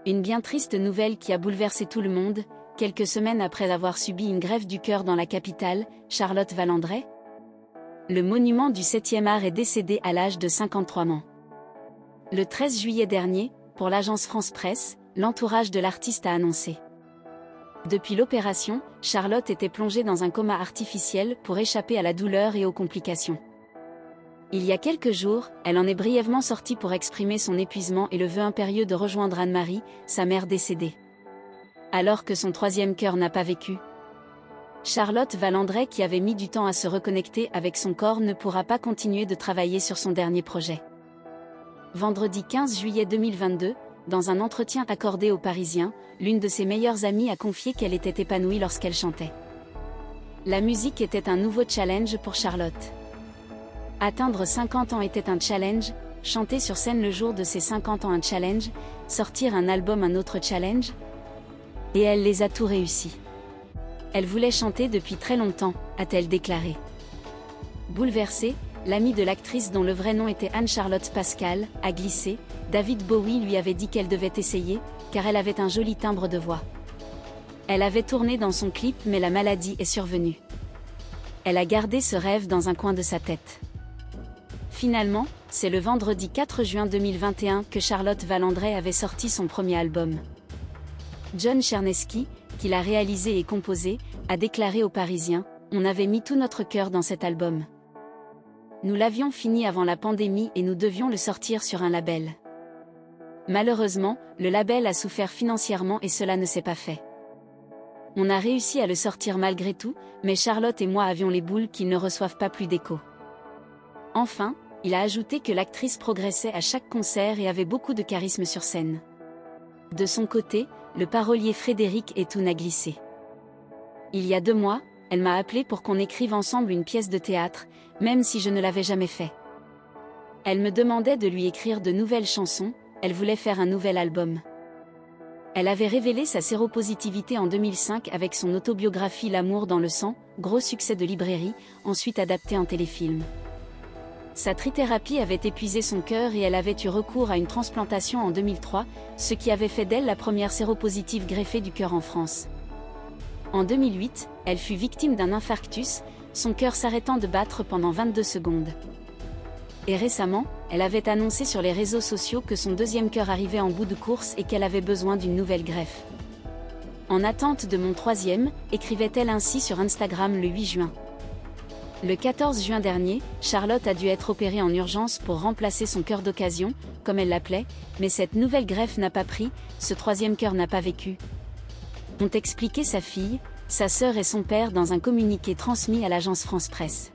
Une bien triste nouvelle qui a bouleversé tout le monde, quelques semaines après avoir subi une greffe du cœur dans la capitale, Charlotte Valandrey. Le monument du 7e art est décédé à l'âge de 53 ans. Le 13 juillet dernier, pour l'agence France Presse, l'entourage de l'artiste a annoncé. Depuis l'opération, Charlotte était plongée dans un coma artificiel pour échapper à la douleur et aux complications. Il y a quelques jours, elle en est brièvement sortie pour exprimer son épuisement et le vœu impérieux de rejoindre Anne-Marie, sa mère décédée. Alors que son troisième cœur n'a pas vécu. Charlotte Valandrey, qui avait mis du temps à se reconnecter avec son corps, ne pourra pas continuer de travailler sur son dernier projet. Vendredi 15 juillet 2022, dans un entretien accordé aux Parisiens, l'une de ses meilleures amies a confié qu'elle était épanouie lorsqu'elle chantait. La musique était un nouveau challenge pour Charlotte. Atteindre 50 ans était un challenge, chanter sur scène le jour de ses 50 ans un challenge, sortir un album un autre challenge. Et elle les a tous réussis. Elle voulait chanter depuis très longtemps, a-t-elle déclaré. Bouleversée, l'amie de l'actrice dont le vrai nom était Anne-Charlotte Pascal, a glissé. David Bowie lui avait dit qu'elle devait essayer, car elle avait un joli timbre de voix. Elle avait tourné dans son clip mais la maladie est survenue. Elle a gardé ce rêve dans un coin de sa tête. Finalement, c'est le vendredi 4 juin 2021 que Charlotte Valandrey avait sorti son premier album. John Chernesky, qui l'a réalisé et composé, a déclaré aux Parisiens « On avait mis tout notre cœur dans cet album. Nous l'avions fini avant la pandémie et nous devions le sortir sur un label. Malheureusement, le label a souffert financièrement et cela ne s'est pas fait. On a réussi à le sortir malgré tout, mais Charlotte et moi avions les boules qu'ils ne reçoivent pas plus d'écho. » Enfin, il a ajouté que l'actrice progressait à chaque concert et avait beaucoup de charisme sur scène. De son côté, le parolier Frédéric Etoun a glissé. Il y a 2 mois, elle m'a appelé pour qu'on écrive ensemble une pièce de théâtre, même si je ne l'avais jamais fait. Elle me demandait de lui écrire de nouvelles chansons, elle voulait faire un nouvel album. Elle avait révélé sa séropositivité en 2005 avec son autobiographie L'amour dans le sang, gros succès de librairie, ensuite adapté en téléfilm. Sa trithérapie avait épuisé son cœur et elle avait eu recours à une transplantation en 2003, ce qui avait fait d'elle la première séropositive greffée du cœur en France. En 2008, elle fut victime d'un infarctus, son cœur s'arrêtant de battre pendant 22 secondes. Et récemment, elle avait annoncé sur les réseaux sociaux que son deuxième cœur arrivait en bout de course et qu'elle avait besoin d'une nouvelle greffe. En attente de mon troisième, écrivait-elle ainsi sur Instagram le 8 juin. Le 14 juin dernier, Charlotte a dû être opérée en urgence pour remplacer son cœur d'occasion, comme elle l'appelait, mais cette nouvelle greffe n'a pas pris, ce troisième cœur n'a pas vécu. Ont expliqué sa fille, sa sœur et son père dans un communiqué transmis à l'agence France Presse.